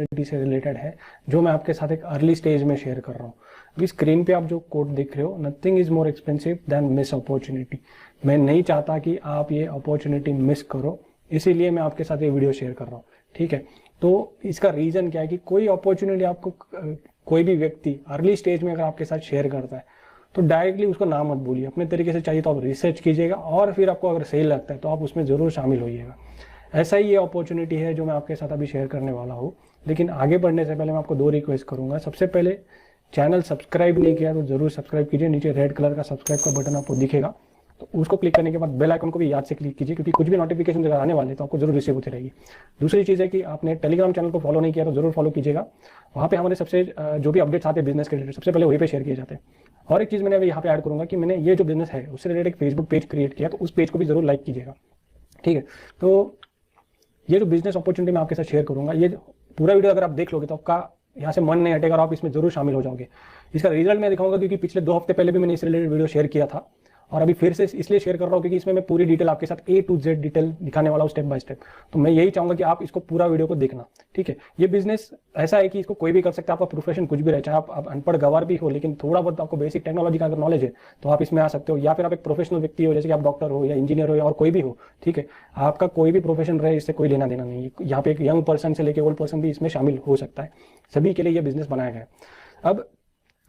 Opportunity से related है, जो मैं आपके साथ एक अर्ली स्टेज में शेयर कर रहा हूँ। अभी स्क्रीन पे आप जो कोड देख रहे हो, nothing is more expensive than miss opportunity. मैं नहीं चाहता कि आप ये अपॉर्चुनिटी मिस करो, इसीलिए मैं आपके साथ ये वीडियो शेयर कर रहा हूँ। ठीक है, तो इसका रीजन क्या है कि कोई अपॉर्चुनिटी आपको कोई भी व्यक्ति अर्ली स्टेज में अगर आपके साथ शेयर करता है तो डायरेक्टली उसको ना मत बोलिए, अपने तरीके से चाहिए तो आप रिसर्च कीजिएगा और फिर आपको अगर सही लगता है तो आप उसमें ज़रूर शामिल होइएगा। ऐसा ही ये अपॉर्चुनिटी है जो मैं आपके साथ अभी शेयर करने वाला हूँ। लेकिन आगे बढ़ने से पहले मैं आपको 2 रिक्वेस्ट करूंगा। सबसे पहले, चैनल सब्सक्राइब नहीं किया तो जरूर सब्सक्राइब कीजिए। नीचे रेड कलर का सब्सक्राइब का बटन आपको दिखेगा, तो उसको क्लिक करने के बाद बेल आइकन को भी याद से क्लिक कीजिए, क्योंकि कुछ भी नोटिफिकेशन अगर आने वाले तो आपको जरूर रिसीव होती रहेगी। दूसरी चीज़ है कि आपने टेलीग्राम चैनल को फॉलो नहीं किया तो जरूर फॉलो कीजिएगा। वहाँ पे हमारे सबसे जो भी अपडेट्स आते हैं बिजनेस के रिलेटेड, सबसे पहले वहीं पे शेयर किए जाते हैं। और एक चीज़ मैंने अभी यहाँ पे ऐड करूँगा कि मैंने ये जो बिजनेस है उससे रिलेटेड एक फेसबुक पेज क्रिएट किया, तो उस पेज को भी जरूर लाइक कीजिएगा। ठीक है, तो ये जो बिजनेस अपॉर्चुनिटी मैं आपके साथ शेयर करूँगा, ये पूरा वीडियो अगर आप देख लोगे तो आपका यहाँ से मन नहीं हटेगा और आप इसमें जरूर शामिल हो जाओगे। इसका रिजल्ट मैं दिखाऊंगा, क्योंकि पिछले 2 हफ्ते पहले भी मैंने इस रिलेटेड वीडियो शेयर किया था और अभी फिर से इसलिए शेयर कर रहा हूँ क्योंकि इसमें मैं पूरी डिटेल आपके साथ A to Z डिटेल दिखाने वाला हूँ, स्टेप बाय स्टेप। तो मैं यही चाहूंगा कि आप इसको पूरा वीडियो को देखना। ठीक है, ये बिजनेस ऐसा है कि इसको कोई भी कर सकता है, आपका प्रोफेशन कुछ भी रहे, चाहे आप अनपढ़ गवार भी हो, लेकिन थोड़ा बहुत आपको बेसिक टेक्नोलॉजी का अगर नॉलेज है तो आप इसमें आ सकते हो। या फिर आप एक प्रोफेशनल व्यक्ति हो, जैसे कि आप डॉक्टर हो या इंजीनियर हो या और कोई भी हो। ठीक है, आपका कोई भी प्रोफेशन रहे, इससे कोई लेना देना नहीं है। यहाँ पे एक यंग पर्सन से लेकर ओल्ड पर्सन भी इसमें शामिल हो सकता है, सभी के लिए ये बिजनेस बनाया गया है। अब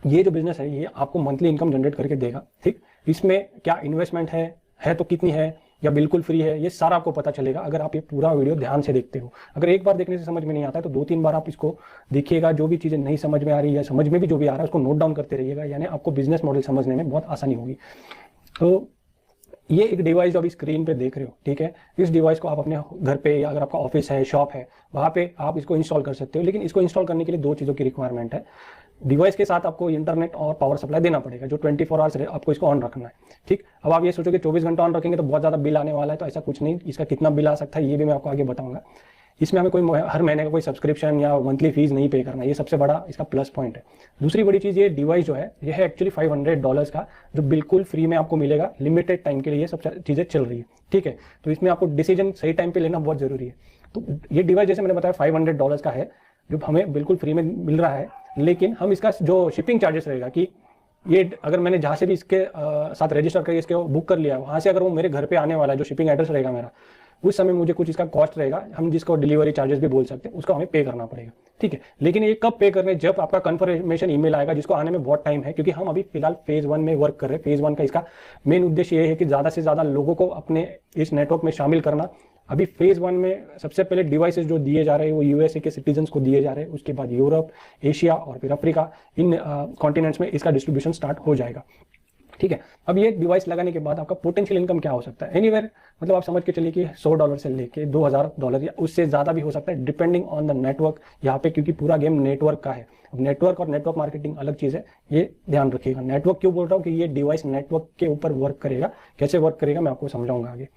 ये जो बिजनेस है ये आपको मंथली इनकम जनरेट करके देगा। ठीक, इसमें क्या इन्वेस्टमेंट है तो कितनी है या बिल्कुल फ्री है, ये सारा आपको पता चलेगा अगर आप ये पूरा वीडियो ध्यान से देखते हो। अगर एक बार देखने से समझ में नहीं आता है तो 2-3 बार आप इसको देखिएगा। जो भी चीज़ें नहीं समझ में आ रही है, समझ में भी जो भी आ रहा है उसको नोट डाउन करते रहिएगा, यानी आपको बिजनेस मॉडल समझने में बहुत आसानी होगी। तो ये एक डिवाइस जो अभी स्क्रीन पे देख रहे हो, ठीक है, इस डिवाइस को आप अपने घर पे या अगर आपका ऑफिस है, शॉप है, वहाँ पे आप इसको इंस्टॉल कर सकते हो। लेकिन इसको इंस्टॉल करने के लिए 2 चीज़ों की रिक्वायरमेंट है। डिवाइस के साथ आपको इंटरनेट और पावर सप्लाई देना पड़ेगा, जो 24 आवर्स आपको इसको ऑन रखना है। ठीक, अब आप ये सोचोगे 24 घंटा ऑन रखेंगे तो बहुत ज़्यादा बिल आने वाला है, तो ऐसा कुछ नहीं। इसका कितना बिल आ सकता है ये भी मैं आपको आगे बताऊंगा। इसमें हमें कोई हर महीने का कोई सब्सक्रिप्शन या मंथली फीस नहीं पे करना, ये सबसे बड़ा इसका प्लस पॉइंट है। दूसरी बड़ी चीज़, ये डिवाइस जो है ये है एक्चुअली $500 का, जो बिल्कुल फ्री में आपको मिलेगा। लिमिटेड टाइम के लिए ये सब चीज़ें चल रही है। ठीक है, तो इसमें आपको डिसीजन सही टाइम पे लेना बहुत जरूरी है। तो ये डिवाइस जैसे मैंने बताया $500 का है, जो हमें बिल्कुल फ्री में मिल रहा है। लेकिन हम इसका जो शिपिंग चार्जेस रहेगा कि ये अगर मैंने जहाँ से भी इसके साथ रजिस्टर करके इसके बुक कर लिया, वहाँ से अगर वो मेरे घर पे आने वाला है, जो शिपिंग एड्रेस रहेगा मेरा, उस समय मुझे कुछ इसका कॉस्ट रहेगा, हम जिसको डिलीवरी चार्जेस भी बोल सकते हैं, उसका हमें पे करना पड़ेगा। ठीक है, लेकिन ये कब पे करने, जब आपका कंफर्मेशन ईमेल आएगा, जिसको आने में बहुत टाइम है, क्योंकि हम अभी फिलहाल फेज 1 में वर्क कर रहे हैं। फेज 1 का इसका मेन उद्देश्य ये है कि ज़्यादा से ज़्यादा लोगों को अपने इस नेटवर्क में शामिल करना। अभी फेज 1 में सबसे पहले डिवाइसेस जो दिए जा रहे हैं वो यूएसए के सिटीजन्स को दिए जा रहे हैं, उसके बाद यूरोप, एशिया और फिर अफ्रीका, इन कॉन्टिनेंट्स में इसका डिस्ट्रीब्यूशन स्टार्ट हो जाएगा। ठीक है, अब ये डिवाइस लगाने के बाद आपका पोटेंशियल इनकम क्या हो सकता है, एनीवेयर, मतलब आप समझ के चलिए कि $100 से लेके $2000 या उससे ज़्यादा भी हो सकता है, डिपेंडिंग ऑन द नेटवर्क यहाँ पे, क्योंकि पूरा गेम नेटवर्क का है। अब नेटवर्क और नेटवर्क मार्केटिंग अलग चीज़ है, ये ध्यान रखिएगा। नेटवर्क क्यों बोल रहा हूँ कि ये डिवाइस नेटवर्क के ऊपर वर्क करेगा, कैसे वर्क करेगा मैं आपको समझाऊंगा आगे।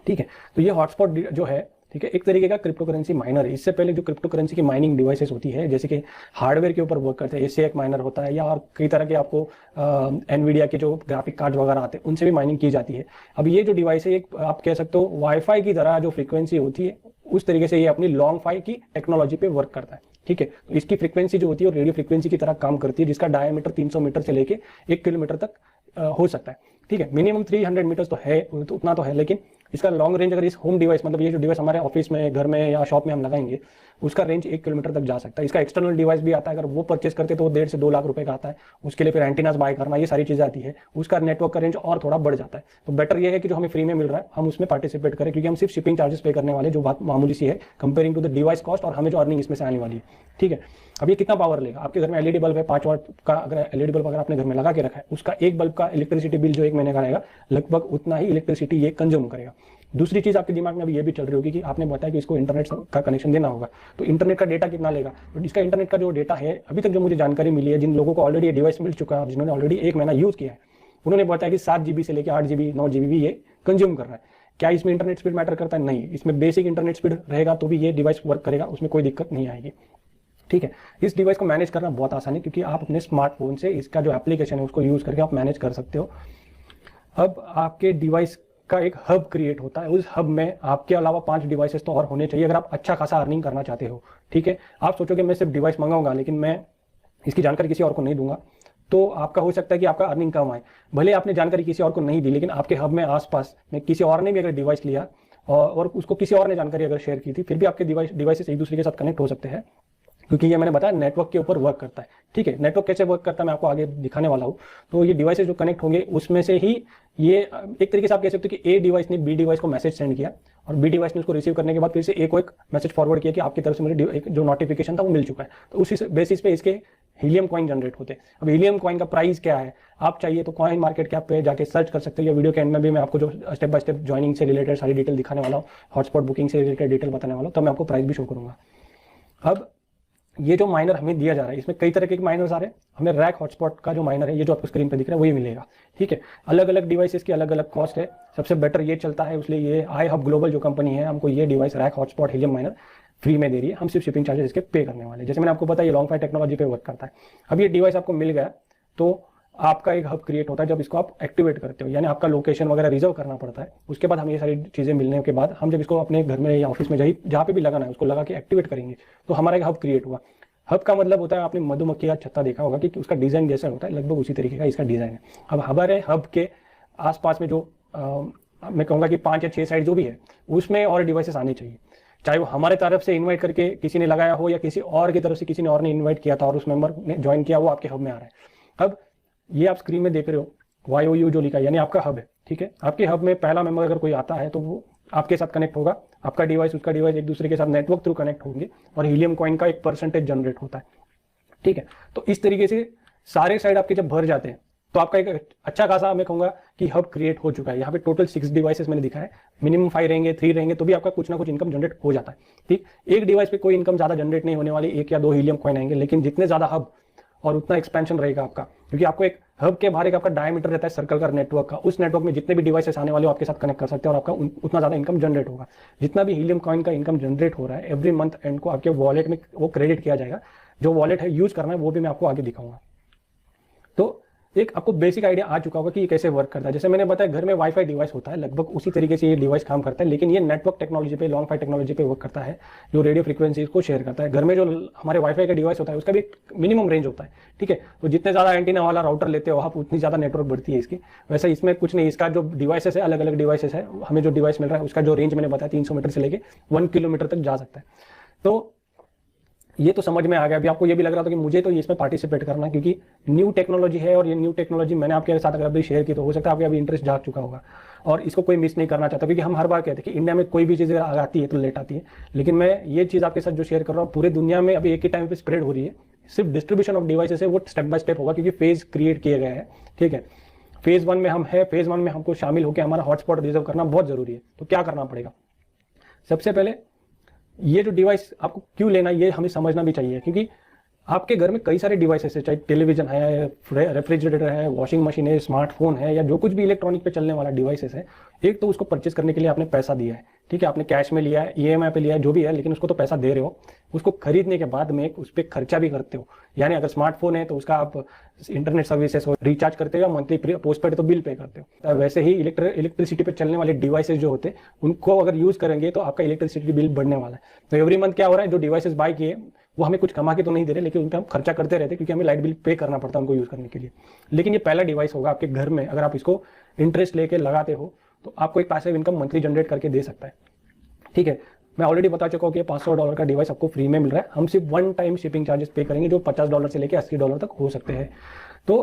ठीक है, तो ये हॉटस्पॉट जो है, ठीक है, एक तरीके का क्रिप्टो करेंसी माइनर है। इससे पहले जो क्रिप्टो करेंसी की माइनिंग डिवाइसेस होती है, जैसे कि हार्डवेयर के ऊपर वर्क करते हैं, ऐसे एक माइनर होता है, या और कई तरह के आपको एनवीडिया के जो ग्राफिक कार्ड वगैरह आते हैं उनसे भी माइनिंग की जाती है। अब ये जो डिवाइस है, एक आप कह सकते हो वाईफाई की तरह जो फ्रीक्वेंसी होती है, उस तरीके से ये अपनी लॉन्ग फाई की टेक्नोलॉजी पे वर्क करता है। ठीक है, तो इसकी फ्रीक्वेंसी जो होती है वो रेडियो फ्रीक्वेंसी की तरह काम करती है, जिसका डायमीटर 300 मीटर से लेके 1 किलोमीटर तक हो सकता है। ठीक है, मिनिमम 300 मीटर्स तो है, तो उतना तो है, लेकिन इसका लॉन्ग रेंज अगर इस होम डिवाइस, मतलब ये जो डिवाइस हमारे ऑफिस में, घर में या शॉप में हम लगाएंगे, उसका रेंज 1 किलोमीटर तक जा सकता है। इसका एक्सटर्नल डिवाइस भी आता है, अगर वो परचेस करते तो 1.5 से 2 लाख रुपए का आता है। उसके लिए फिर एंटीनास बाय करना, ये सारी चीज़ें आती है। उसका नेटवर्क का रेंज और थोड़ा बढ़ जाता है। तो बेटर ये है कि जो हमें फ्री में मिल रहा है हम उसमें पार्टिसिपेट करें, क्योंकि हम सिर्फ शिपिंग चार्जेस पे करने वाले, जो बात मामूली सी है comparing to the device cost, और हमें जो अर्निंग इसमें से आने वाली है। ठीक है, अब ये कितना पावर लेगा, आपके घर में एलईडी बल्ब है 5 वाट का, अगर एलईडी बल्ब अगर आपने घर में लगा के रखा है, उसका एक बल्ब का इलेक्ट्रिसिटी बिल जो 1 महीने का रहेगा, लगभग उतना ही इलेक्ट्रिसिटी ये कंज्यूम करेगा। दूसरी चीज आपके दिमाग में अभी ये भी चल रही होगी कि आपने बताया कि इसको इंटरनेट का कनेक्शन देना होगा, तो इंटरनेट का डेटा कितना लेगा। तो इसका इंटरनेट का जो डेटा है, अभी तक जो मुझे जानकारी मिली है, जिन लोगों को ऑलरेडी ये डिवाइस मिल चुका है और जिन्होंने ऑलरेडी 1 महीना यूज किया है, उन्होंने बताया कि 7 GB से लेकर 8 GB 9 GB भी ये कंज्यूम कर रहा है। क्या इसमें इंटरनेट स्पीड मैटर करता है? नहीं, इसमें बेसिक इंटरनेट स्पीड रहेगा तो भी ये डिवाइस वर्क करेगा, उसमें कोई दिक्कत नहीं आएगी। ठीक है, इस डिवाइस को मैनेज करना बहुत आसान है, क्योंकि आप अपने स्मार्टफोन से इसका जो एप्लीकेशन है उसको यूज करके आप मैनेज कर सकते हो। अब आपके डिवाइस का एक हब क्रिएट होता है, उस हब में आपके अलावा 5 डिवाइसेस तो और होने चाहिए, अगर आप अच्छा खासा अर्निंग करना चाहते हो। ठीक है। आप सोचोगे मैं सिर्फ डिवाइस मंगाऊंगा लेकिन मैं इसकी जानकारी किसी और को नहीं दूंगा, तो आपका हो सकता है कि आपका अर्निंग कम आए। भले आपने जानकारी किसी और को नहीं दी, लेकिन आपके हब में आसपास में किसी और ने भी अगर डिवाइस लिया और उसको किसी और ने जानकारी अगर शेयर की थी, फिर भी आपके डिवाइसेस एक दूसरे के साथ कनेक्ट हो सकते हैं, क्योंकि ये मैंने बताया नेटवर्क के ऊपर वर्क करता है। ठीक है, नेटवर्क कैसे वर्क करता है मैं आपको आगे दिखाने वाला हूँ। तो ये डिवाइसेस जो कनेक्ट होंगे उसमें से ही ये एक तरीके से आप कह सकते हो कि ए डिवाइस ने बी डिवाइस को मैसेज सेंड किया और बी डिवाइस ने उसको रिसीव करने के बाद फिर से ए को एक मैसेज फॉरवर्ड किया कि आपकी तरफ से मुझे एक जो नोटिफिकेशन था वो मिल चुका है। तो उसी बेसिस पे इसके हीलियम कॉइन जनरेट होते हैं। अब हीलियम कॉइन का प्राइस क्या है, आप चाहिए तो कॉइन मार्केट कैप पे जाके सर्च कर सकते हो, या वीडियो के एंड में भी मैं आपको जो स्टेप बाय स्टेप ज्वाइनिंग से रिलेटेड सारी डिटेल दिखाने वाला हूँ, हॉटस्पॉट बुकिंग से रिलेटेड डिटेल बताने वाला हूँ, तो मैं आपको प्राइस भी शो करूंगा। अब ये जो माइनर हमें दिया जा रहा है इसमें कई तरह के माइनर्स आ रहे हैं। हमें रैक हॉटस्पॉट का जो माइनर है, ये जो आपको स्क्रीन पे दिख रहा है वही मिलेगा। ठीक है, अलग अलग डिवाइसेस की अलग अलग कॉस्ट है, सबसे बेटर ये चलता है, इसलिए ये आई हब ग्लोबल जो कंपनी है हमको ये device rack hotspot helium minor free में दे रही है। हम सिर्फ शिपिंग चार्जेस इसके पे करने वाले हैं। जैसे मैंने आपको बताया ये लॉन्ग फाई टेक्नोलॉजी पे वर्क करता है। अब ये डिवाइस आपको मिल गया तो आपका एक हब क्रिएट होता है जब इसको आप एक्टिवेट करते हो, यानी आपका लोकेशन वगैरह रिजर्व करना पड़ता है। उसके बाद हम ये सारी चीज़ें मिलने के बाद हम जब इसको अपने घर में या ऑफिस में जहाँ पे भी लगाना है उसको लगा के एक्टिवेट करेंगे तो हमारा एक हब क्रिएट हुआ। हब का मतलब होता है, आपने मधुमक्खी का छत्ता देखा होगा कि उसका डिजाइन जैसा होता है, लगभग उसी तरीके का इसका डिजाइन है। अब हमारे हब के आसपास में जो मैं कहूँगा कि 5 या 6 साइड जो भी है उसमें और डिवाइसेस आने चाहिए, चाहे वो हमारे तरफ से इन्वाइट करके किसी ने लगाया हो या किसी और की तरफ से किसी ने और ने इन्वाइट किया था और उस मेंबर ने ज्वाइन किया, वो आपके हब में आ रहा है। अब ये आप स्क्रीन में देख रहे हो YOU जो लिखा है, यानी आपका हब है। ठीक है, आपके हब में पहला मेंबर अगर कोई आता है तो वो आपके साथ कनेक्ट होगा, आपका डिवाइस उसका डिवाइस एक दूसरे के साथ नेटवर्क थ्रू कनेक्ट होंगे और हीलियम कॉइन का एक परसेंटेज जनरेट होता है। ठीक है, तो इस तरीके से सारे साइड आपके जब भर जाते हैं तो आपका एक अच्छा खासा मैं कहूंगा कि हब क्रिएट हो चुका है। यहाँ पे टोटल 6 डिवाइसेस मैंने दिखा है, मिनिमम 5 रहेंगे, 3 रहेंगे, तो भी आपका कुछ ना कुछ इनकम जनरेट हो जाता है। ठीक, एक डिवाइस पे कोई इनकम ज्यादा जनरेट नहीं होने वाली, 1 या 2 हीलियम कॉइन आएंगे, लेकिन जितने ज्यादा हब और उतना एक्सपेंशन रहेगा आपका, क्योंकि आपको एक हब के बाहर एक आपका डायमीटर रहता है सर्कल का नेटवर्क का, उस नेटवर्क में जितने भी डिवाइसेस आने वाले हो आपके साथ कनेक्ट कर सकते हैं और आपका उतना ज्यादा इनकम जनरेट होगा। जितना भी हीलियम कॉइन का इनकम जनरेट हो रहा है एवरी मंथ एंड को आपके वॉलेट में वो क्रेडिट किया जाएगा। जो वॉलेट है यूज करना है वो भी मैं आपको आगे दिखाऊंगा। तो एक आपको बेसिक आइडिया आ चुका होगा कि ये कैसे वर्क करता है। जैसे मैंने बताया घर में वाईफाई डिवाइस होता है, लगभग उसी तरीके से ये डिवाइस काम करता है, लेकिन ये नेटवर्क टेक्नोलॉजी पे, लॉन्ग फाई टेक्नोलॉजी पे वर्क करता है, जो रेडियो फ्रीक्वेंसीज को शेयर करता है। घर में जो हमारे वाईफाई का डिवाइस होता है उसका भी मिनिमम रेंज होता है। ठीक है, तो जितने ज्यादा एंटीना वाला राउटर लेते हो आप उतनी ज्यादा नेटवर्क बढ़ती है इसकी। वैसे इसमें कुछ नहीं, इसका जो डिवाइसेस है अलग अलग डिवाइसेस है, हमें जो डिवाइस मिल रहा है उसका जो रेंज मैंने बताया 300 मीटर से लेके 1 किलोमीटर तक जा सकता है। तो ये तो समझ में आ गया। अभी आपको ये भी लग रहा था कि मुझे तो इसमें पार्टिसिपेट करना है क्योंकि न्यू टेक्नोलॉजी है और ये न्यू टेक्नोलॉजी मैंने आपके साथ अगर अभी शेयर की तो हो सकता है आपके अभी इंटरेस्ट जाग चुका होगा और इसको कोई मिस नहीं करना चाहता, क्योंकि हम हर बार कहते हैं कि इंडिया में कोई भी चीज़ आती है तो लेट आती है, लेकिन मैं ये चीज़ आपके साथ जो शेयर कर रहा हूँ पूरे दुनिया में अभी एक ही टाइम पे स्प्रेड हो रही है। सिर्फ डिस्ट्रीब्यूशन ऑफ डिवाइसेस है वो स्टेप बाय स्टेप होगा, क्योंकि फेज क्रिएट किया गया है। ठीक है, फेज 1 में हम है, फेज 1 में हमको शामिल होकर हमारा हॉटस्पॉट रिजर्व करना बहुत जरूरी है। तो क्या करना पड़ेगा, सबसे पहले ये जो डिवाइस आपको क्यों लेना ये हमें समझना भी चाहिए, क्योंकि आपके घर में कई सारे डिवाइसेस है, चाहे टेलीविजन है, रेफ्रिजरेटर है, वॉशिंग मशीन है, स्मार्टफोन है, या जो कुछ भी इलेक्ट्रॉनिक पे चलने वाला डिवाइसेस है। एक तो उसको परचेज करने के लिए आपने पैसा दिया है, ठीक है, आपने कैश में लिया है, EMI पे लिया है, जो भी है, लेकिन उसको तो पैसा दे रहे हो। उसको खरीदने के बाद में उस पर खर्चा भी करते हो, यानी अगर स्मार्टफोन है तो उसका आप इंटरनेट सर्विसेज रिचार्ज करते हो या मंथली पोस्ट पेड तो बिल पे करते हो। वैसे ही इलेक्ट्रिसिटी पे चलने वाले डिवाइसेज जो होते हैं उनको अगर यूज करेंगे तो आपका इलेक्ट्रिसिटी बिल बढ़ने वाला है। तो एवरी मंथ क्या हो रहा है, जो डिवाइसेज बाय किए वो हमें कुछ कमा के तो नहीं दे रहे, लेकिन उन पर हम खर्चा करते रहते हैं क्योंकि हमें लाइट बिल पे करना पड़ता है उनको यूज करने के लिए। लेकिन ये पहला डिवाइस होगा आपके घर में, अगर आप इसको इंटरेस्ट लेके लगाते हो तो आपको एक पैसिव इनकम मंथली जनरेट करके दे सकता है। ठीक है, मैं ऑलरेडी बता चुका हूँ कि $500 का डिवाइस आपको फ्री में मिल रहा है। हम सिर्फ 1 टाइम शिपिंग चार्जेस पे करेंगे जो $50 से लेकर $80 तक हो सकते हैं। तो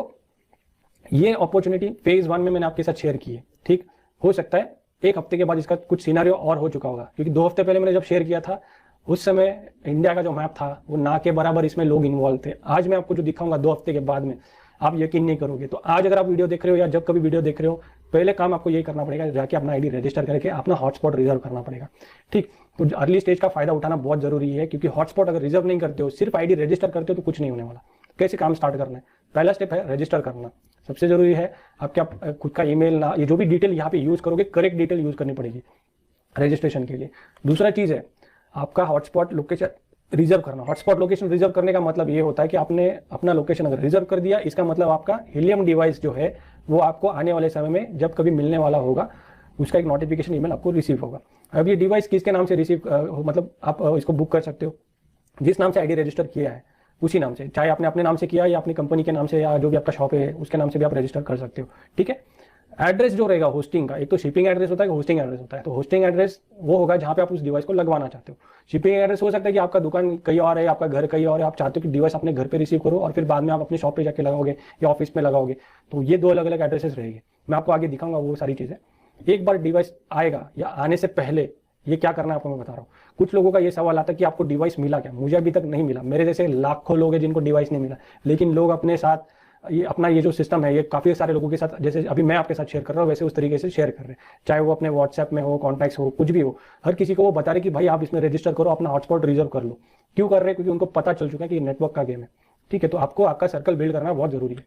ये अपॉर्चुनिटी फेज 1 में मैंने आपके साथ शेयर की है। ठीक, हो सकता है एक हफ्ते के बाद इसका कुछ सिनेरियो और हो चुका होगा, क्योंकि 2 हफ्ते पहले मैंने जब शेयर किया था उस समय इंडिया का जो मैप था वो ना के बराबर इसमें लोग इन्वॉल्व थे। आज मैं आपको जो दिखाऊंगा 2 हफ्ते के बाद में, आप यकीन नहीं करोगे। तो आज अगर आप वीडियो देख रहे हो या जब कभी वीडियो देख रहे हो, पहले काम आपको यही करना पड़ेगा, जाके अपना आईडी रजिस्टर करके अपना हॉटस्पॉट रिजर्व करना पड़ेगा। ठीक, तो अर्ली स्टेज का फायदा उठाना बहुत जरूरी है, क्योंकि हॉटस्पॉट अगर रिजर्व नहीं करते हो, सिर्फ आईडी रजिस्टर करते हो तो कुछ नहीं होने वाला। कैसे काम स्टार्ट करना है, पहला स्टेप है रजिस्टर करना। सबसे जरूरी है आपके खुद का ईमेल ना, ये जो भी डिटेल यहाँ पे यूज करोगे करेक्ट डिटेल यूज करनी पड़ेगी रजिस्ट्रेशन के लिए। दूसरा चीज है आपका हॉटस्पॉट लोकेशन रिजर्व करना। हॉटस्पॉट लोकेशन रिजर्व करने का मतलब ये होता है कि आपने अपना लोकेशन अगर रिजर्व कर दिया, इसका मतलब आपका हीलियम डिवाइस जो है वो आपको आने वाले समय में जब कभी मिलने वाला होगा उसका एक नोटिफिकेशन ईमेल आपको रिसीव होगा। अब ये डिवाइस किसके नाम से रिसीव मतलब आप इसको बुक कर सकते हो, जिस नाम से आईडी रजिस्टर किया है उसी नाम से, चाहे आपने अपने नाम से किया या अपनी कंपनी के नाम से या जो भी आपका शॉप है उसके नाम से भी आप रजिस्टर कर सकते हो। ठीक है। एड्रेस जो रहेगा होस्टिंग का, एक तो शिपिंग एड्रेस होता है, होस्टिंग एड्रेस होता है। तो होस्टिंग एड्रेस वो होगा जहां पे आप उस डिवाइस को लगवाना चाहते हो। शिपिंग एड्रेस हो सकता है कि आपका दुकान कहीं और है, आपका घर कहीं और है, आप चाहते हो कि डिवाइस अपने घर पे रिसीव करो और फिर बाद में आप अपने शॉप पे जाके लगाओगे या ऑफिस में लगाओगे। तो ये दो अलग अलग एड्रेसेस रहेंगे, मैं आपको आगे दिखाऊंगा वो सारी चीजें। एक बार डिवाइस आएगा या आने से पहले ये क्या करना है आपको मैं बता रहा हूँ। कुछ लोगों का ये सवाल आता है कि आपको डिवाइस मिला क्या? मुझे अभी तक नहीं मिला। मेरे जैसे लाखों लोग हैं जिनको डिवाइस नहीं मिला, लेकिन लोग अपने साथ ये अपना ये जो सिस्टम है ये काफी सारे लोगों के साथ, जैसे अभी मैं आपके साथ शेयर कर रहा हूँ वैसे उस तरीके से शेयर कर रहे हैं, चाहे वो अपने व्हाट्सएप में हो, कॉन्टैक्ट्स हो, कुछ भी हो। हर किसी को वो बता रहे कि भाई आप इसमें रजिस्टर करो, अपना हॉटस्पॉट रिजर्व कर लो। क्यों कर रहे हैं? क्योंकि उनको पता चल चुका है कि ये नेटवर्क का गेम है। ठीक है। तो आपको आपका सर्कल बिल्ड करना बहुत जरूरी है।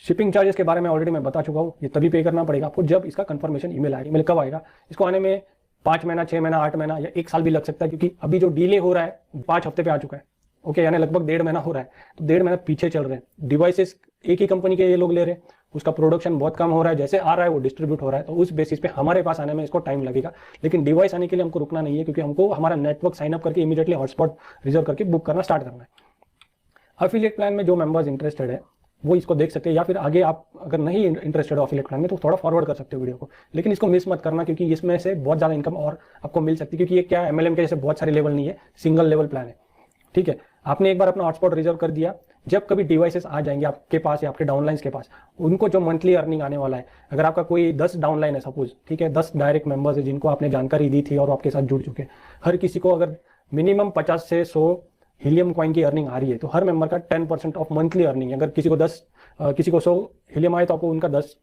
शिपिंग चार्जेस के बारे में ऑलरेडी मैं बता चुका हूँ, ये तभी पे करना पड़ेगा आपको जब इसका कंफर्मेशन ईमेल आएगा। ईमेल कब आएगा? इसको आने में 5 महीना, 6 महीना, 8 महीना या 1 साल भी लग सकता है, क्योंकि अभी जो डिले हो रहा है 5 हफ्ते पे आ चुका है। ओके, यानी लगभग 1.5 महीना हो रहा है। तो 1.5 महीना पीछे चल रहे हैं। डिवाइसेस एक ही कंपनी के ये लोग ले रहे हैं, उसका प्रोडक्शन बहुत कम हो रहा है, जैसे आ रहा है वो डिस्ट्रीब्यूट हो रहा है। तो उस बेसिस पे हमारे पास आने में इसको टाइम लगेगा, लेकिन डिवाइस आने के लिए हमको रुकना नहीं है, क्योंकि हमको हमारा नेटवर्क साइन अप करके इमीडिएटली हॉटस्पॉट रिजर्व करके बुक करना स्टार्ट करना है। अफिलिएट प्लान में जो मेंबर्स इंटरेस्टेड है वो इसको देख सकते हैं, या फिर आगे आप अगर नहीं इंटरेस्टेड हो अफिलिएट प्लान में तो थोड़ा फॉरवर्ड कर सकते हो वीडियो को, लेकिन इसको मिस मत करना, क्योंकि इसमें से बहुत ज़्यादा इनकम और आपको मिल सकती है। क्योंकि ये क्या MLM के जैसे बहुत सारे लेवल नहीं है, सिंगल लेवल प्लान है। ठीक है। आपने एक बार अपना हॉटस्पॉट रिजर्व कर दिया, जब कभी डिवाइसेस आ जाएंगे आपके पास या आपके डाउनलाइंस के पास, उनको जो मंथली अर्निंग आने वाला है, अगर आपका कोई 10 डाउनलाइन है सपोज, ठीक है, 10 डायरेक्ट मेंबर्स है जिनको आपने जानकारी दी थी और आपके साथ जुड़ चुके हैं, हर किसी को अगर मिनिमम 50 से 100 हीलियम कॉइन की अर्निंग आ रही है तो हर मेंबर का 10% ऑफ मंथली अर्निंग है। अगर किसी को 100 हीलियम आए तो आपको उनका 10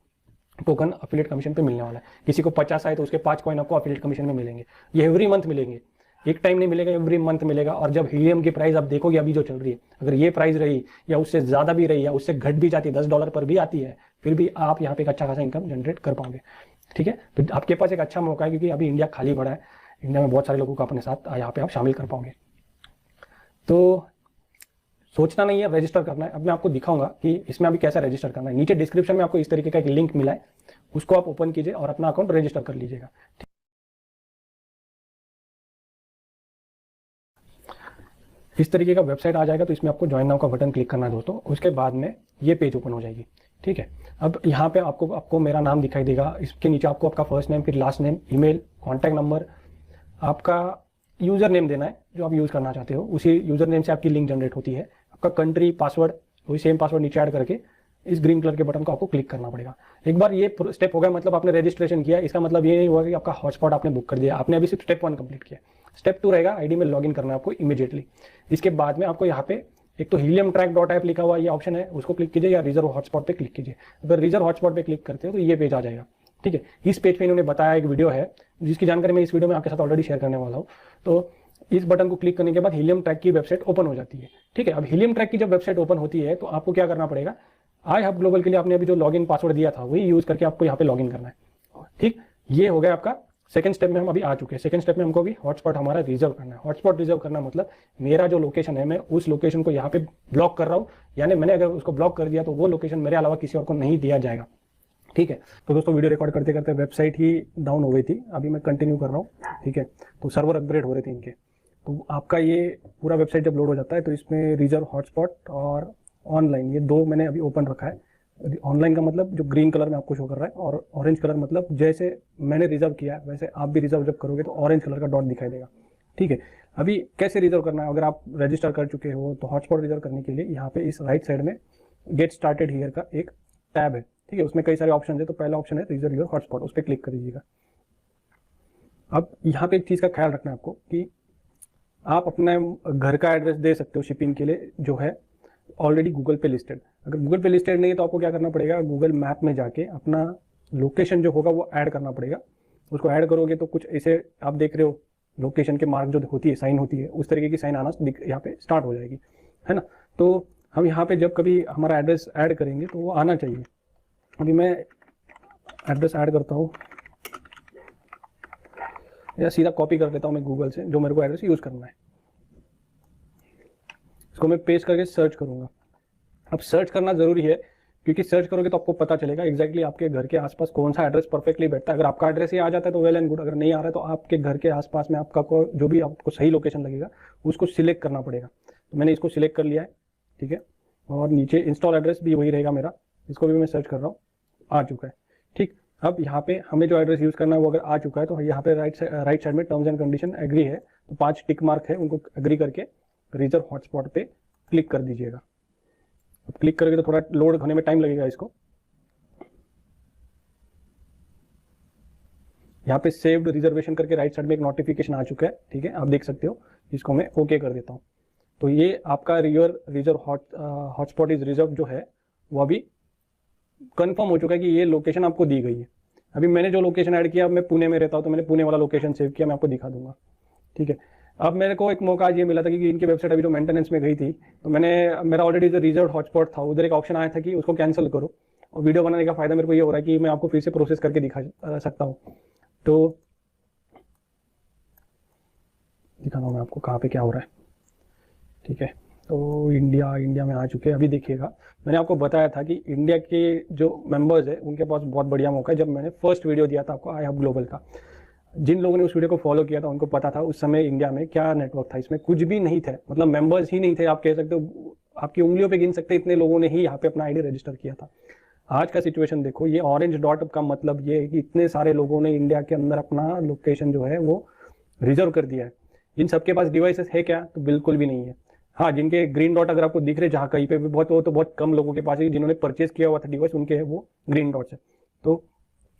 टोकन अफिलिएट कमीशन पे मिलने वाला है। किसी को 50 आए तो उसके 5 कॉइन आपको अफिलिएट कमीशन में मिलेंगे। ये एवरी मंथ मिलेंगे, एक टाइम नहीं मिलेगा, एवरी मंथ मिलेगा। और जब हीलियम की प्राइस आप देखोगे अभी जो चल रही है, अगर ये प्राइस रही या उससे ज्यादा भी रही या उससे घट भी जाती है, $10 पर भी आती है, फिर भी आप यहाँ पे एक अच्छा खासा इनकम जनरेट कर पाओगे। ठीक है। तो आपके पास एक अच्छा मौका है, क्योंकि अभी इंडिया खाली पड़ा है, इंडिया में बहुत सारे लोगों को अपने साथ यहाँ पे आप शामिल कर पाओगे। तो सोचना नहीं है, रजिस्टर करना है। अब मैं आपको दिखाऊंगा कि इसमें अभी कैसा रजिस्टर करना है। नीचे डिस्क्रिप्शन में आपको इस तरीके का एक लिंक मिला है, उसको आप ओपन कीजिए और अपना अकाउंट रजिस्टर कर लीजिएगा। इस तरीके का वेबसाइट आ जाएगा, तो इसमें आपको ज्वाइन नाउ का बटन क्लिक करना है दोस्तों। उसके बाद में ये पेज ओपन हो जाएगी। ठीक है। अब यहाँ पे आपको मेरा नाम दिखाई देगा, इसके नीचे आपको आपका फर्स्ट नेम, फिर last name, email, contact number, आपका यूजर नेम देना है जो आप यूज करना चाहते हो, उसी यूजर नेम से आपकी लिंक जनरेट होती है। आपका कंट्री, पासवर्ड, वही सेम पासवर्ड नीचे ऐड करके इस ग्रीन कलर के बटन को आपको क्लिक करना पड़ेगा। एक बार ये स्टेप हो गया, मतलब आपने रजिस्ट्रेशन किया, इसका मतलब ये नहीं हुआ कि आपका हॉटस्पॉट आपने बुक कर दिया। आपने अभी सिर्फ स्टेप 1 कंप्लीट किया। स्टेप 2 रहेगा, आईडी में लॉगिन करना है आपको इमीडिएटली। इसके बाद में आपको यहाँ पे एक तो heliumtrack.app लिखा हुआ ये ऑप्शन है, उसको क्लिक कीजिए, या रिजर्व हॉटस्पॉट पे क्लिक कीजिए। अगर रिजर्व हॉटस्पॉट पे क्लिक करते हो तो ये पेज आ जाएगा। ठीक है। इस पेज पे इन्होंने बताया, एक वीडियो है जिसकी जानकारी मैं इस वीडियो में आपके साथ ऑलरेडी शेयर करने वाला हूँ। तो इस बटन को क्लिक करने के बाद हीलियम ट्रैक की वेबसाइट ओपन हो जाती है। ठीक है। अब हीलियम ट्रैक की जब वेबसाइट ओपन होती है तो आपको क्या करना पड़ेगा, iHub ग्लोबल के लिए आपने अभी जो लॉगिन पासवर्ड दिया था वही यूज करके आपको यहाँ पे लॉगिन करना है। ठीक, ये हो गया आपका सेकंड स्टेप में हम अभी आ चुके हैं। सेकंड स्टेप में हमको भी हॉटस्पॉट हमारा रिजर्व करना है। हॉटस्पॉट रिजर्व करना मतलब मेरा जो लोकेशन है मैं उस लोकेशन को यहाँ पे ब्लॉक कर रहा हूँ, यानी मैंने अगर उसको ब्लॉक कर दिया तो वो लोकेशन मेरे अलावा किसी और को नहीं दिया जाएगा। ठीक है। तो दोस्तों वीडियो रिकॉर्ड करते करते वेबसाइट ही डाउन हो गई थी, अभी मैं कंटिन्यू कर रहा हूँ। ठीक है। तो सर्वर अपग्रेड हो रहे थे इनके। तो आपका ये पूरा वेबसाइट जब लोड हो जाता है तो इसमें रिजर्व हॉटस्पॉट और ऑनलाइन ये दो मैंने अभी ओपन रखा है। ऑनलाइन का मतलब जो ग्रीन कलर में आपको शो कर रहा है, और ऑरेंज कलर मतलब जैसे मैंने रिजर्व किया है वैसे आप भी रिजर्व जब करोगे तो ऑरेंज कलर का डॉट दिखाई देगा। ठीक है। अभी कैसे रिजर्व करना है, अगर आप रजिस्टर कर चुके हो तो हॉटस्पॉट रिजर्व करने के लिए यहाँ पे इस राइट साइड में गेट स्टार्टेड हियर का एक टैब है। ठीक है। उसमें कई सारे ऑप्शन है, तो पहला ऑप्शन है रिजर्व योर हॉटस्पॉट, उस पर क्लिक कर दीजिएगा। अब यहाँ पे एक चीज का ख्याल रखना है आपको कि आप अपने घर का एड्रेस दे सकते हो शिपिंग के लिए, जो है ऑलरेडी गूगल पे लिस्टेड। अगर गूगल पे लिस्टेड नहीं है तो आपको क्या करना पड़ेगा, गूगल मैप में जाके अपना लोकेशन जो होगा वो ऐड करना पड़ेगा। उसको ऐड करोगे तो कुछ ऐसे आप देख रहे हो लोकेशन के मार्क जो होती है, साइन होती है, उस तरीके की साइन आना यहाँ पे स्टार्ट हो जाएगी, है ना। तो हम यहाँ पे जब कभी हमारा एड्रेस ऐड करेंगे तो वो आना चाहिए। अभी मैं एड्रेस ऐड करता हूँ या सीधा कॉपी कर लेता हूँ मैं गूगल से, जो मेरे को एड्रेस यूज करना है। इसको मैं पेस्ट करके सर्च करूंगा। अब सर्च करना जरूरी है क्योंकि सर्च करोगे तो आपको पता चलेगा एग्जैक्टली आपके घर के आसपास कौन सा एड्रेस परफेक्टली बैठता है। अगर आपका एड्रेस ही आ जाता है तो वेल एंड गुड, अगर नहीं आ रहा है तो आपके घर के आसपास में आपका जो भी आपको सही लोकेशन लगेगा उसको सिलेक्ट करना पड़ेगा। तो मैंने इसको सिलेक्ट कर लिया है, ठीक है। और नीचे इंस्टॉल एड्रेस भी वही रहेगा मेरा, इसको भी मैं सर्च कर रहा हूँ, आ चुका है, ठीक। अब यहाँ पे हमें जो एड्रेस यूज करना है वो अगर आ चुका है तो यहाँ पे राइट साइड में टर्म्स एंड कंडीशन एग्री है, तो 5 टिक मार्क है, उनको एग्री करके रिजर्व हॉटस्पॉट पे क्लिक कर दीजिएगा। अब क्लिक करोगे तो थोड़ा लोड होने में टाइम लगेगा इसको। यहाँ पे सेव्ड रिजर्वेशन करके राइट साइड में एक नोटिफिकेशन आ चुका है, ठीक है, आप देख सकते हो। इसको मैं ओके कर देता हूँ। तो ये आपका रिजर्व हॉटस्पॉट इज रिजर्व जो है वो अभी कंफर्म हो चुका है कि ये लोकेशन आपको दी गई है। अभी मैंने जो लोकेशन ऐड किया, अब मैं पुणे में रहता हूँ तो मैंने पुणे वाला लोकेशन सेव किया, मैं आपको दिखा दूंगा, ठीक है। अब मेरे को एक मौका आज ये मिला था कि इनकी वेबसाइट अभी जो मेंटेनेंस में गई थी, तो मेरा ऑलरेडी जो रिजर्व हॉटस्पॉट था उधर एक ऑप्शन आया था कि उसको कैंसिल करो। और वीडियो बनाने का फायदा मेरे को ये हो रहा है कि मैं आपको फिर से प्रोसेस करके दिखा सकता हूँ। तो दिखाता हूँ मैं आपको कहाँ पे क्या हो रहा है, ठीक है। तो इंडिया में आ चुके हैं। अभी देखिएगा, मैंने आपको बताया था कि इंडिया के जो मेंबर्स है उनके पास बहुत बढ़िया मौका है। जब मैंने फर्स्ट वीडियो दिया था आपको आई हब ग्लोबल का, जिन लोगों ने उस वीडियो को फॉलो किया था उनको पता था उस समय इंडिया में क्या नेटवर्क था। इसमें कुछ भी नहीं थे, मतलब मेंबर्स ही नहीं थे, आप कह सकते हो आपकी उंगलियों पे गिन सकते इतने लोगों ने ही यहाँ पे अपना आईडी रजिस्टर किया था। आज का सिचुएशन देखो, ये ऑरेंज डॉट का मतलब ये है कि इतने सारे लोगों ने इंडिया के अंदर अपना लोकेशन जो है वो रिजर्व कर दिया है। इन सबके पास डिवाइसेस है क्या? तो बिल्कुल भी नहीं है। हाँ, जिनके ग्रीन डॉट अगर आपको दिख रहे जहाँ कहीं पे भी बहुत, वो तो बहुत कम लोगों के पास है जिन्होंने परचेज किया हुआ था डिवाइस, उनके है वो ग्रीन डॉट्स है। तो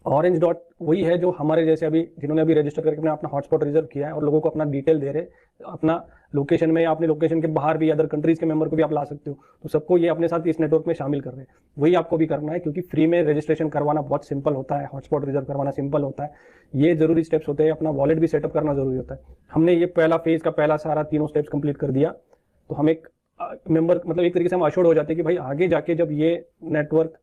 ऑरेंज डॉट वही है जो हमारे जैसे अभी जिन्होंने अभी रजिस्टर करके अपना हॉटस्पॉट रिजर्व किया है और लोगों को अपना डिटेल दे रहे, अपना लोकेशन में या अपने लोकेशन के बाहर भी अदर कंट्रीज के मेंबर को भी आप ला सकते हो। तो सबको ये अपने साथ इस नेटवर्क में शामिल कर रहे हैं। वही आपको भी करना है, क्योंकि फ्री में रजिस्ट्रेशन करवाना बहुत सिंपल होता है, हॉटस्पॉट रिजर्व करवाना सिंपल होता है। ये जरूरी स्टेप्स होते हैं, अपना वॉलेट भी सेटअप करना जरूरी होता है। हमने ये पहला फेज का पहला सारा तीनों स्टेप्स कंप्लीट कर दिया, तो हम एक मेंबर, मतलब एक तरीके से हम अश्योर्ड हो जाते हैं कि भाई आगे जाके जब ये नेटवर्क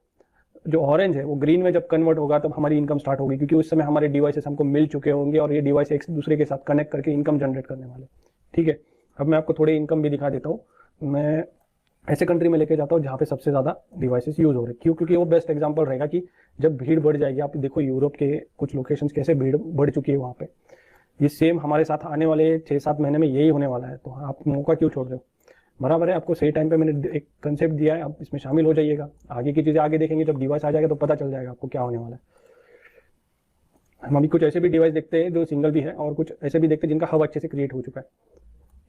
जो ऑरेंज है वो ग्रीन में जब कन्वर्ट होगा तब हमारी इनकम स्टार्ट होगी, क्योंकि उस समय हमारे डिवाइसेस हमको मिल चुके होंगे और ये डिवाइस एक दूसरे के साथ कनेक्ट करके इनकम जनरेट करने वाले, ठीक है। अब मैं आपको थोड़ी इनकम भी दिखा देता हूँ। मैं ऐसे कंट्री में लेके जाता हूँ जहाँ पे सबसे ज़्यादा डिवाइसेस यूज हो रहे हैं, क्यों? क्योंकि वो बेस्ट एग्जांपल रहेगा कि जब भीड़ बढ़ जाएगी, आप देखो यूरोप के कुछ लोकेशंस कैसे भीड़ बढ़ चुकी है वहाँ पे, ये सेम हमारे साथ आने वाले 6-7 महीने में यही होने वाला है। तो आप मौका क्यों छोड़ रहे हो? बराबर है, आपको सही टाइम पे मैंने एक कंसेप्ट दिया है, आप इसमें शामिल हो जाइएगा। आगे की चीज़ें आगे देखेंगे, जब डिवाइस आ जाएगा तो पता चल जाएगा आपको क्या होने वाला है। हम अभी कुछ ऐसे भी डिवाइस देखते हैं जो सिंगल भी है और कुछ ऐसे भी देखते हैं जिनका हब अच्छे से क्रिएट हो चुका है,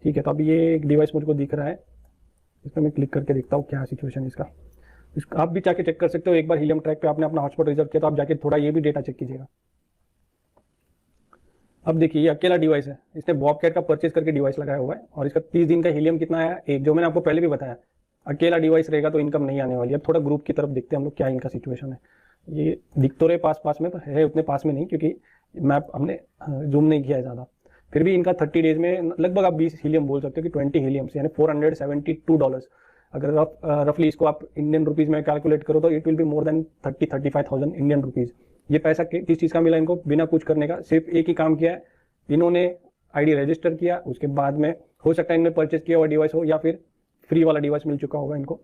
ठीक है। तो अभी ये एक डिवाइस मुझको दिख रहा है, इस पर मैं क्लिक करके देखता हूँ क्या सिचुएशन है इसका। आप भी जाके चेक कर सकते हो। एक बार हीलियम ट्रैक पे आपने अपना हॉटस्पॉट रिजर्व किया तो आप जाके थोड़ा ये भी डेटा चेक कीजिएगा। अब देखिए ये अकेला डिवाइस है, इसने बॉबकैट का परचेज करके डिवाइस लगाया हुआ है और इसका 30 दिन का हीलियम कितना आया? एक, जो मैंने आपको पहले भी बताया, अकेला डिवाइस रहेगा तो इनकम नहीं आने वाली। अब थोड़ा ग्रुप की तरफ देखते हैं हम लोग क्या इनका सिचुएशन है। ये दिख तो रहे पास में, तो है उतने पास में नहीं क्योंकि मैप हमने जूम नहीं किया है ज़्यादा। फिर भी इनका 30 डेज में लगभग आप 20 हीलियम बोल सकते हो कि 20 हीलियम्स यानी $472। अगर आप रफली इसको आप इंडियन रुपीज़ में कैलकुलेट करो तो it will be more than 30-35,000 Indian rupees. ये पैसा किस चीज़ का मिला इनको? बिना कुछ करने का, सिर्फ एक ही काम किया है, इन्होंने आईडी रजिस्टर किया, उसके बाद में हो सकता है इन्होंने परचेज किया हुआ डिवाइस हो या फिर फ्री वाला डिवाइस मिल चुका होगा इनको।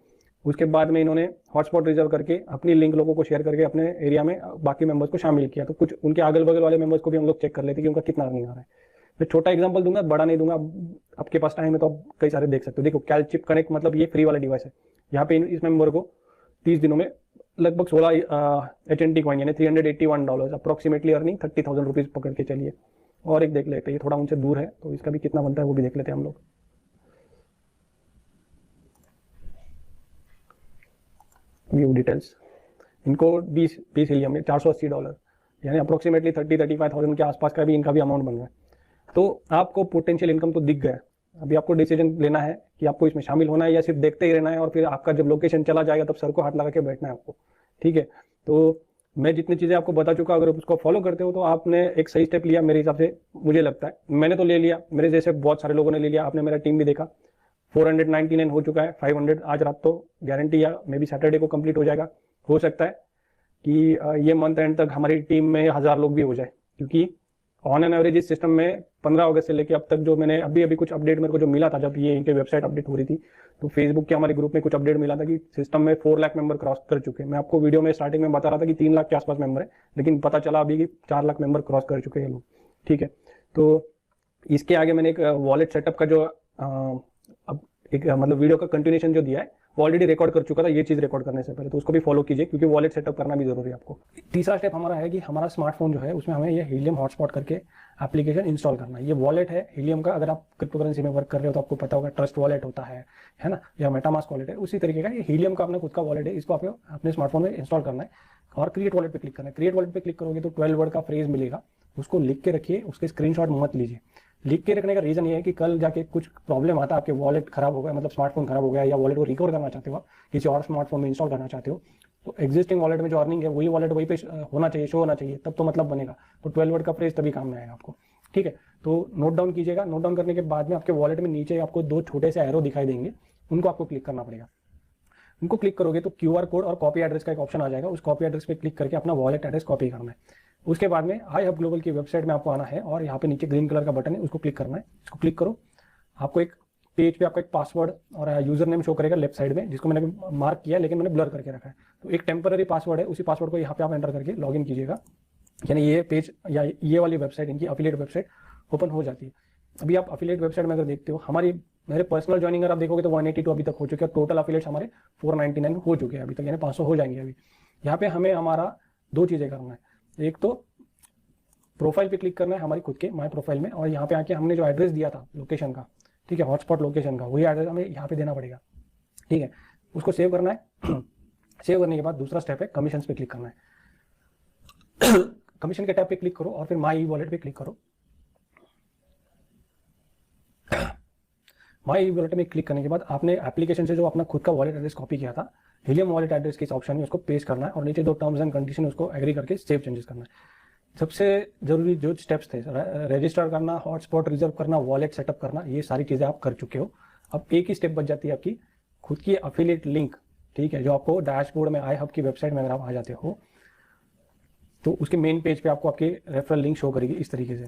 उसके बाद में इन्होंने हॉटस्पॉट रिजर्व करके अपनी लिंक लोगों को शेयर करके अपने एरिया में बाकी मेंबर्स को शामिल किया। तो कुछ उनके अगल बगल वाले मेंबर्स को भी हम लोग चेक कर लेते हैं कि उनका कितना अर्निंग आ रहा है। मैं छोटा एग्जांपल दूंगा, बड़ा नहीं दूंगा, आपके पास टाइम है तो आप कई सारे देख सकते हो। देखो कैलचिप कनेक्ट, मतलब ये फ्री वाला डिवाइस है। यहाँ पे इस मेंबर को 30 दिनों में लगभग 16 HNT कॉइन यानी $381 अप्रोक्सीमेटली अर्निंग 30,000 रुपीज पकड़ के चलिए। और एक देख लेते हैं, ये थोड़ा उनसे दूर है तो इसका भी कितना बनता है वो भी देख लेते हैं हम लोग। व्यू डिटेल्स, इनको 20 हीलियम में $480 यानी अप्रोक्सीमेटली 30-35,000 के आसपास का भी इनका भी अमाउंट बन रहा है। तो आपको पोटेंशियल इनकम तो दिख गया। अभी आपको डिसीजन लेना है कि आपको इसमें शामिल होना है या सिर्फ देखते ही रहना है और फिर आपका जब लोकेशन चला जाएगा तब सर को हाथ लगा के बैठना है आपको, ठीक है। तो मैं जितनी चीज़ें आपको बता चुका, अगर उसको फॉलो करते हो तो आपने एक सही स्टेप लिया मेरे हिसाब से, मुझे लगता है। मैंने तो ले लिया, मेरे जैसे बहुत सारे लोगों ने ले लिया, आपने मेरा टीम भी देखा। 499 हो चुका है, 500 आज रात तो गारंटी या मे बी सैटरडे को कंप्लीट हो जाएगा। हो सकता है कि ये मंथ एंड तक हमारी टीम में 1000 लोग भी हो जाए, क्योंकि ऑन एन एवरेज इस सिस्टम में 15 अगस्त से लेके अब तक जो मैंने अभी कुछ अपडेट मेरे को जो मिला था, जब ये इनके वेबसाइट अपडेट हो रही थी, तो फेसबुक के हमारे ग्रुप में कुछ अपडेट मिला था कि सिस्टम में 4 लाख मेंबर क्रॉस कर चुके हैं। मैं आपको वीडियो में स्टार्टिंग में बता रहा था कि 3 लाख के आसपास मेंबर है, लेकिन पता चला अभी कि 4 लाख मेंबर क्रॉस कर चुके हैं लोग। ठीक है, तो इसके आगे मैंने एक वॉलेट सेटअप का जो अब एक मतलब वीडियो का कंटिन्यूएशन जो दिया है वो ऑलरेडी रिकॉर्ड कर चुका था ये चीज रिकॉर्ड करने से पहले, तो उसको भी फॉलो कीजिए क्योंकि वॉलेट सेटअप करना भी जरूरी है आपको। तीसरा स्टेप हमारा है कि हमारा स्मार्टफोन जो है उसमें हमें ये हीलियम हॉटस्पॉट करके एप्लीकेशन इंस्टॉल करना है। ये वॉलेट है हीलियम का, अगर आप क्रिप्टो करेंसी में वर्क कर रहे हो तो आपको पता होगा ट्रस्ट वॉलेट होता है ना, या मेटामास्क वॉलेट है, उसी तरीके का ये हीलियम का अपना खुद का वॉलेट है। इसको आपको अपने स्मार्टफोन में इंस्टॉल करना है और क्रिएट वॉलेट पे क्लिक करना है। क्रिएट वॉलेट पे क्लिक करोगे तो 12 वर्ड का फ्रेज मिलेगा, उसको लिख के रखिए, उसके स्क्रीनशॉट मत लीजिए। लिख के रखने का रीजन ये है कि कल जाके कुछ प्रॉब्लम आता है, आपके वॉलेट खराब हो गया, मतलब स्मार्टफोन खराब हो गया, या वॉलेट को रिकवर करना चाहते हो, किसी और स्मार्टफोन में इंस्टॉल करना चाहते हो, तो एग्जिस्टिंग वॉलेट में जो अर्निंग है वही वॉलेट वहीं पे होना चाहिए, शो होना चाहिए, तब तो मतलब बनेगा। तो 12 वर्ड का फ्रेज तभी काम में आएगा आपको। ठीक है, तो नोट डाउन कीजिएगा। नोट डाउन करने के बाद में आपके वॉलेट में नीचे आपको 2 छोटे से एरो दिखाई देंगे, उनको आपको क्लिक करना पड़ेगा। उनको क्लिक करोगे तो QR कोड और कॉपी एड्रेस का एक ऑप्शन आ जाएगा, उस कॉपी एड्रेस पे क्लिक करके अपना वॉलेट एड्रेस कॉपी करना है। उसके बाद में आई हब ग्लोबल की वेबसाइट में आपको आना है और यहाँ पे नीचे ग्रीन कलर का बटन है, उसको क्लिक करना है। इसको क्लिक करो, आपको एक पेज पे आपका एक पासवर्ड और यूजर नेम शो करेगा लेफ्ट साइड में, जिसको मैंने मार्क किया लेकिन मैंने ब्लर करके रखा है। तो एक टेम्पररी पासवर्ड है, उसी पासवर्ड को यहाँ पे आप एंटर करके लॉग इन कीजिएगा, यानी ये पेज या ये वाली वेबसाइट, इनकी अफिलिएट वेबसाइट ओपन हो जाती है। अभी आप अफिलिएट वेबसाइट में अगर देखते हो, मेरे पर्सनल ज्वाइनिंग अगर आप देखोगे तो 182 अभी तक हो चुके हैं, टोटल अफिलिएट्स हमारे 499 हो चुके हैं अभी तक, यानी 500 हो जाएंगे अभी। यहाँ पे हमें हमारा 2 चीजें करना है, एक तो प्रोफाइल पे क्लिक करना है हमारी खुद के माय प्रोफाइल में, और यहाँ पे आके हमने जो एड्रेस दिया था लोकेशन का, ठीक है, हॉटस्पॉट लोकेशन का, वही एड्रेस हमें यहाँ पे देना पड़ेगा। ठीक है, उसको सेव करना है। सेव करने के बाद दूसरा स्टेप है कमीशन पे क्लिक करना है। कमीशन के टैब पे क्लिक करो और फिर माई वॉलेट पे क्लिक करो। माई वॉलेट में क्लिक करने के बाद आपने एप्लीकेशन से जो अपना खुद का वॉलेट एड्रेस कॉपी किया था, हीलियम वॉलेट एड्रेस के इस ऑप्शन में उसको पेस्ट करना है और नीचे 2 टर्म्स एंड कंडीशन उसको एग्री करके सेव चेंजेस करना है। सबसे जरूरी जो स्टेप्स थे, रजिस्टर करना, हॉटस्पॉट रिजर्व करना, वॉलेट सेटअप करना, ये सारी चीजें आप कर चुके हो। अब एक ही स्टेप बच जाती है आपकी खुद की अफिलिएट लिंक, ठीक है, जो आपको डैशबोर्ड में आई हब की वेबसाइट में अगर आप आ जाते हो तो उसके मेन पेज पे आपको आपकी रेफरल लिंक शो करेगी इस तरीके से।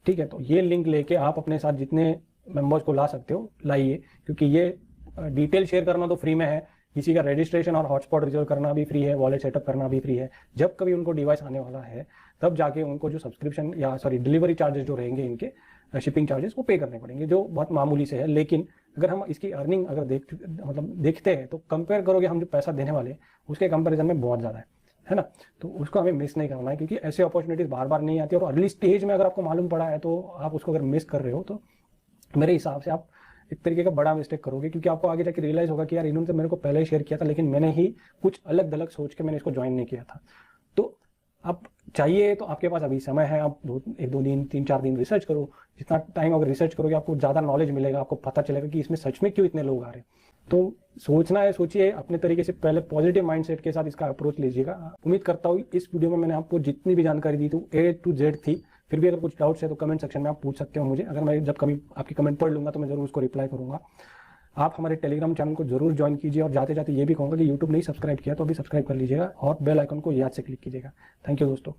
ठीक है, तो ये लिंक लेके आप अपने साथ जितने मेंबर्स को ला सकते हो लाइए, क्योंकि ये डिटेल शेयर करना तो फ्री में है, किसी का रजिस्ट्रेशन और हॉटस्पॉट रिजर्व करना भी फ्री है, वॉलेट सेटअप करना भी फ्री है। जब कभी उनको डिवाइस आने वाला है तब जाके उनको जो सब्सक्रिप्शन या डिलीवरी चार्जेस जो रहेंगे, इनके शिपिंग चार्जेस वो पे करने पड़ेंगे, जो बहुत मामूली से है। लेकिन अगर हम इसकी अर्निंग अगर देखते हैं तो कंपेयर करोगे हम जो पैसा देने वाले उसके कंपेरिजन में बहुत ज़्यादा है ना। तो उसको हमें मिस नहीं करना है, क्योंकि ऐसे अपॉर्चुनिटीज बार बार नहीं आती, और अर्ली स्टेज में अगर आपको मालूम पड़ा है तो आप उसको अगर मिस कर रहे हो तो मेरे हिसाब से आप एक तरीके का बड़ा मिस्टेक करोगे, क्योंकि आपको आगे जाके रियलाइज होगा कि यार इन्होंने तो मेरे को पहले ही शेयर किया था, लेकिन मैंने ही कुछ अलग अलग सोच के मैंने इसको ज्वाइन नहीं किया था। तो आप चाहिए तो आपके पास अभी समय है, आप 1-2 दिन 3-4 दिन रिसर्च करो। जितना टाइम अगर रिसर्च करोगे आपको ज़्यादा नॉलेज मिलेगा, आपको पता चलेगा कि इसमें सच में क्यों इतने लोग आ रहे हैं। तो सोचना है, सोचिए अपने तरीके से, पहले पॉजिटिव माइंडसेट के साथ इसका अप्रोच लीजिएगा। उम्मीद करता हूँ इस वीडियो में मैंने आपको जितनी भी जानकारी दी थी A to Z थी। फिर भी अगर कुछ डाउट्स है तो कमेंट सेक्शन में आप पूछ सकते हो मुझे, अगर मैं जब कभी आपकी कमेंट पढ़ लूंगा तो मैं जरूर उसको रिप्लाई करूंगा। आप हमारे टेलीग्राम चैनल को जरूर ज्वाइन कीजिए, और जाते जाते ये भी कहूँगा कि यूट्यूब नहीं सब्सक्राइब किया तो अभी सब्सक्राइब कर लीजिएगा और बेल आइकन को याद से क्लिक कीजिएगा। थैंक यू दोस्तों।